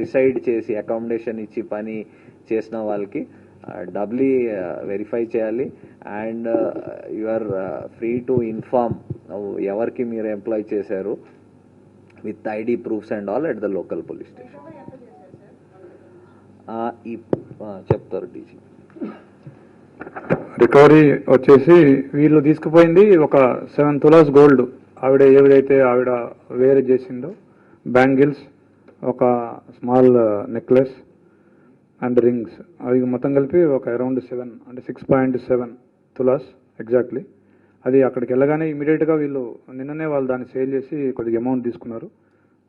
Decide చేసి accommodation ఇచ్చి పని చేసిన వాళ్ళకి డబ్లీ వెరిఫై చేయాలి. And you are free to inform ఎవరికి మీరు ఎంప్లాయ్ చేశారు with ID proofs and all at the local police station. చెప్తారు డీజీ. రికవరీ వచ్చేసి వీళ్ళు తీసుకుపోయింది ఒక 7 తులాస్ గోల్డ్. ఏదైతే ఆవిడ వేర్ చేసిందో బ్యాంగిల్స్, ఒక స్మాల్ నెక్లెస్ అండ్ రింగ్స్, అవి మొత్తం కలిపి ఒక అరౌండ్ 7 అంటే 6.7 తులాస్ ఎగ్జాక్ట్లీ. అది అక్కడికి వెళ్ళగానే ఇమీడియట్గా వీళ్ళు నిన్ననే వాళ్ళు దాన్ని సేల్ చేసి కొద్దిగా అమౌంట్ తీసుకున్నారు.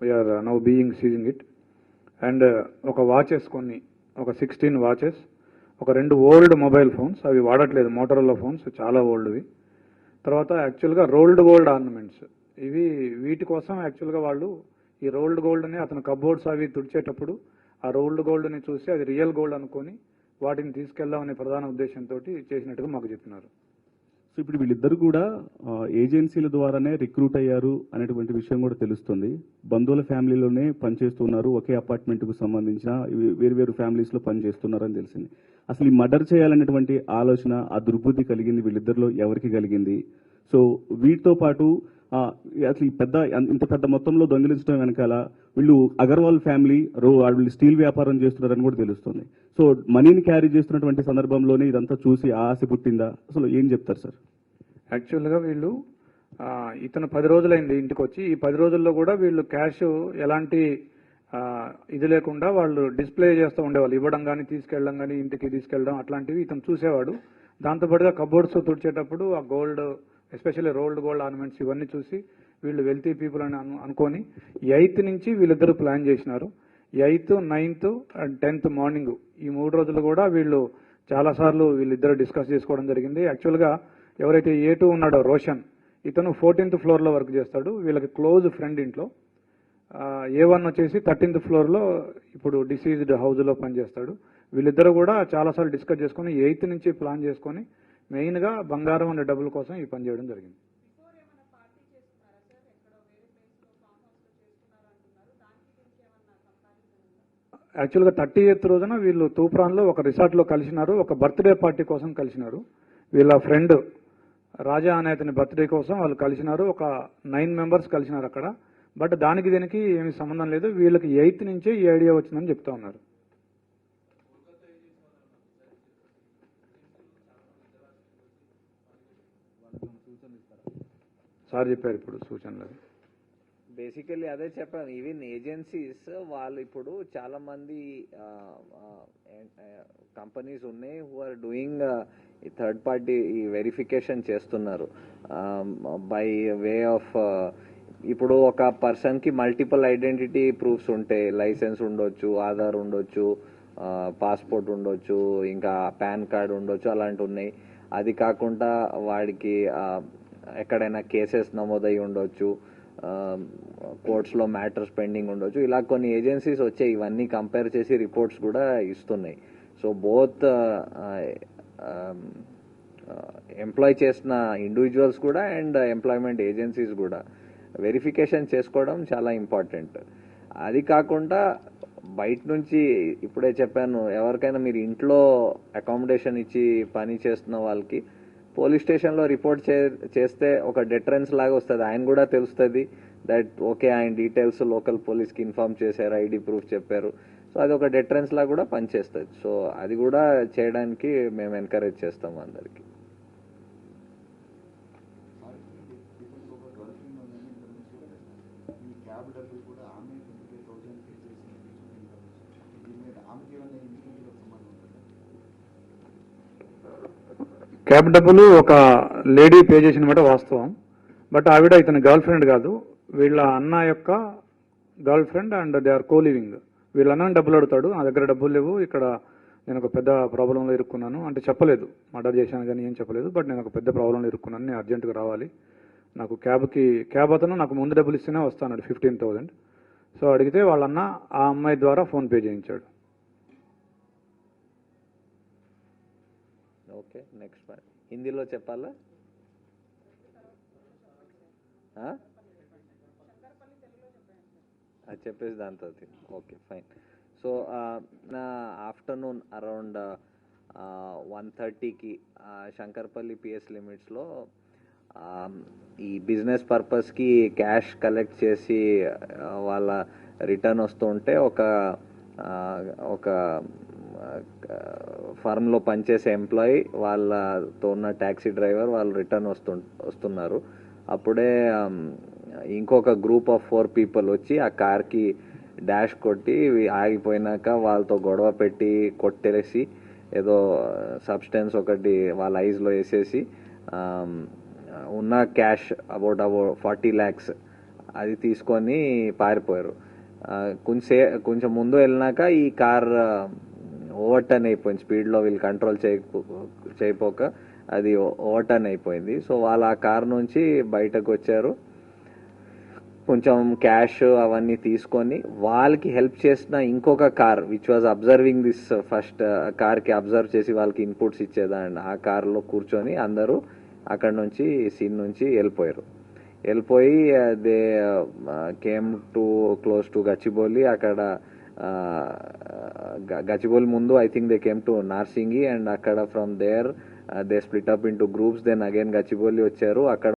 We are now being seizing it. And ఒక వాచెస్ కొన్ని, ఒక 16 వాచెస్, ఒక 2 ఓల్డ్ మొబైల్ ఫోన్స్, అవి వాడట్లేదు, మోటరోలా ఫోన్స్, చాలా ఓల్డ్వి. తర్వాత యాక్చువల్గా రోల్డ్ గోల్డ్ ఆర్నమెంట్స్, వీటి కోసం యాక్చువల్గా వాళ్ళు ఈ రోల్డ్ గోల్డ్ని అతను కబోర్డ్స్ అవి తుడిచేటప్పుడు ఆ రోల్డ్ గోల్డ్ని చూసి అది రియల్ గోల్డ్ అనుకొని వాటిని తీసుకెళ్దామనే ప్రధాన ఉద్దేశంతో చేసినట్టుగా మాకు చెప్పినారు. సో ఇప్పుడు వీళ్ళిద్దరు కూడా ఏజెన్సీల ద్వారానే రిక్రూట్ అయ్యారు అనేటువంటి విషయం కూడా తెలుస్తుంది. బంధువుల ఫ్యామిలీలోనే పనిచేస్తున్నారు, ఒకే అపార్ట్మెంట్కు సంబంధించిన వేరు ఫ్యామిలీస్లో పనిచేస్తున్నారని తెలిసింది. అసలు ఈ మర్డర్ చేయాలనేటువంటి ఆలోచన, ఆ దుర్బుద్ధి కలిగింది వీళ్ళిద్దరిలో ఎవరికి కలిగింది? సో వీటితో పాటు అసలు ఇంత పెద్ద మొత్తంలో దొంగిలించడం వెనకాల వీళ్ళు అగర్వాల్ ఫ్యామిలీ వీళ్ళు స్టీల్ వ్యాపారం చేస్తున్నారని కూడా తెలుస్తుంది. సో మనీని క్యారీ చేస్తున్నటువంటి సందర్భంలోనే ఇదంతా చూసి ఆశ పుట్టిందా? అసలు ఏం చెప్తారు సార్? యాక్చువల్గా వీళ్ళు ఇతను 10 రోజులైంది ఇంటికి వచ్చి. ఈ 10 రోజుల్లో కూడా వీళ్ళు క్యాష్ ఎలాంటి ఇది లేకుండా వాళ్ళు డిస్ప్లే చేస్తూ ఉండేవాళ్ళు, ఇవ్వడం కానీ తీసుకెళ్ళడం కానీ ఇంటికి తీసుకెళ్ళడం అట్లాంటివి ఇతను చూసేవాడు. దాంతోపాటుగా కబోర్డ్స్ తుడిచేటప్పుడు ఆ gold, especially rolled gold ornaments, ఇవన్నీ చూసి వీళ్ళు వెల్తీ పీపుల్ అని అనుకొని 8th నుంచి వీళ్ళిద్దరూ ప్లాన్ చేసినారు. 8th, 9th and 10th morning, ఈ 3 రోజులు కూడా వీళ్ళు చాలాసార్లు వీళ్ళిద్దరూ డిస్కస్ చేసుకోవడం జరిగింది. యాక్చువల్గా ఎవరైతే A2 ఉన్నాడో రోషన్, ఇతను 14th ఫ్లోర్లో వర్క్ చేస్తాడు, వీళ్ళకి క్లోజ్ ఫ్రెండ్ ఇంట్లో. A1 వచ్చేసి 13th ఫ్లోర్లో ఇప్పుడు డిసీజ్డ్ హౌస్లో పనిచేస్తాడు. వీళ్ళిద్దరూ కూడా చాలాసార్లు డిస్కస్ చేసుకొని 8th నుంచి ప్లాన్ చేసుకొని మెయిన్గా బంగారం అనే డబ్బుల కోసం ఈ పని చేయడం జరిగింది. యాక్చువల్గా 30th రోజున వీళ్ళు తూప్రాన్లో ఒక రిసార్ట్లో కలిసినారు, ఒక బర్త్డే పార్టీ కోసం కలిసినారు. వీళ్ళ ఫ్రెండ్ రాజా అనే అతని బర్త్డే కోసం వాళ్ళు కలిసినారు. ఒక 9 మెంబర్స్ కలిసినారు అక్కడ. బట్ దీనికి ఏమీ సంబంధం లేదు. వీళ్ళకి 8th నుంచే ఈ ఐడియా వచ్చిందని చెప్తా ఉన్నారు. సార్ చెప్పారు ఇప్పుడు సూచనలు. బేసికల్లీ అదే చెప్పాను. ఈవెన్ ఏజెన్సీస్ వాళ్ళు ఇప్పుడు చాలా మంది కంపెనీస్ ఉన్నాయి హూ ఆర్ డూయింగ్ ఈ థర్డ్ పార్టీ ఈ వెరిఫికేషన్ చేస్తున్నారు బై వే ఆఫ్. ఇప్పుడు ఒక పర్సన్కి మల్టిపుల్ ఐడెంటిటీ ప్రూఫ్స్ ఉంటాయి, లైసెన్స్ ఉండొచ్చు, ఆధార్ ఉండొచ్చు, పాస్పోర్ట్ ఉండొచ్చు, ఇంకా పాన్ కార్డ్ ఉండొచ్చు, అలాంటివి ఉన్నాయి. అది కాకుండా వాడికి ఎక్కడైనా కేసెస్ నమోదై ఉండొచ్చు, కోర్ట్స్లో మ్యాటర్స్ పెండింగ్ ఉండొచ్చు. ఇలా కొన్ని ఏజెన్సీస్ వచ్చాయి, ఇవన్నీ కంపేర్ చేసి రిపోర్ట్స్ కూడా ఇస్తున్నాయి. సో బోత్ ఎంప్లాయ్ చేసిన ఇండివిజువల్స్ కూడా అండ్ ఎంప్లాయ్మెంట్ ఏజెన్సీస్ కూడా వెరిఫికేషన్ చేసుకోవడం చాలా ఇంపార్టెంట్. అది కాకుండా బయట నుంచి ఇప్పుడే చెప్పాను, ఎవరికైనా మీరు ఇంట్లో అకామిడేషన్ ఇచ్చి పని చేస్తున్న వాళ్ళకి పోలీస్ స్టేషన్లో రిపోర్ట్ చేస్తే ఒక డెటరెన్స్ లాగా వస్తుంది. ఆయన కూడా తెలుస్తుంది దట్ ఓకే ఆయన డీటెయిల్స్ లోకల్ పోలీస్కి ఇన్ఫార్మ్ చేశారు, ఐడి ప్రూఫ్ చెప్పారు. సో అది ఒక డెటరెన్స్ లాగా కూడా పనిచేస్తుంది. సో అది కూడా చేయడానికి మేము ఎంకరేజ్ చేస్తాము అందరికీ. క్యాబ్ డబ్బులు ఒక లేడీ పే చేసిన మాట వాస్తవం. బట్ ఆవిడ ఇతని గర్ల్ ఫ్రెండ్ కాదు, వీళ్ళ అన్న యొక్క girl friend and they are co living. వీళ్ళ అన్న డబ్బులు అడుగుతాడు, నా దగ్గర డబ్బులు లేవు, ఇక్కడ నేను ఒక పెద్ద ప్రాబ్లంలో ఇరుక్కున్నాను అంటే చెప్పలేదు, మర్డర్ చేశాను కానీ ఏం చెప్పలేదు. బట్ నేను ఒక పెద్ద ప్రాబ్లంలో ఇరుక్కున్నాను, నేను అర్జెంటుగా రావాలి, నాకు క్యాబ్ అతను నాకు ముందు డబ్బులు ఇస్తేనే వస్తాను 15,000. సో అడిగితే వాళ్ళన్న ఆ అమ్మాయి ద్వారా ఫోన్పే చేయించాడు. ఓకే, నెక్స్ట్ పాయింట్ హిందీలో చెప్పాలా? అది చెప్పేసి దాంతో ఓకే ఫైన్. సో నా ఆఫ్టర్నూన్ అరౌండ్ 1:30కి శంకర్పల్లి పిఎస్ లిమిట్స్లో ఈ బిజినెస్ పర్పస్కి క్యాష్ కలెక్ట్ చేసి వాళ్ళ రిటర్న్ వస్తుంటే ఒక ఫర్మ్లో పనిచేసే ఎంప్లాయీ వాళ్ళతో ఉన్న ట్యాక్సీ డ్రైవర్ వాళ్ళు రిటర్న్ వస్తున్నారు. అప్పుడే ఇంకొక గ్రూప్ ఆఫ్ 4 people వచ్చి ఆ కార్కి డాష్ కొట్టి ఆగిపోయినాక వాళ్ళతో గొడవ పెట్టి కొట్టేసి ఏదో సబ్స్టెన్స్ ఒకటి వాళ్ళ ఐజ్లో వేసేసి ఉన్న క్యాష్ అబౌట్ 40 lakhs అది తీసుకొని పారిపోయారు. కొంచెం ముందు వెళ్ళినాక ఈ కార్ ఓవర్టర్న్ అయిపోయింది. స్పీడ్లో వీళ్ళు కంట్రోల్ చేయపోక అది ఓవర్టర్న్ అయిపోయింది. సో వాళ్ళు ఆ కార్ నుంచి బయటకు వచ్చారు, కొంచెం క్యాష్ అవన్నీ తీసుకొని వాళ్ళకి హెల్ప్ చేసిన ఇంకొక car which was observing this first కార్కి అబ్జర్వ్ చేసి వాళ్ళకి ఇన్పుట్స్ ఇచ్చేదాన్ని ఆ కార్లో కూర్చొని అందరూ అక్కడ నుంచి సీన్ నుంచి వెళ్ళిపోయి they came to close to Gachibowli. అక్కడ గచ్చిబౌలి ముందు I think they came to Narsingi and అక్కడ from there they split up into groups. Then again Gachibowli వచ్చారు. అక్కడ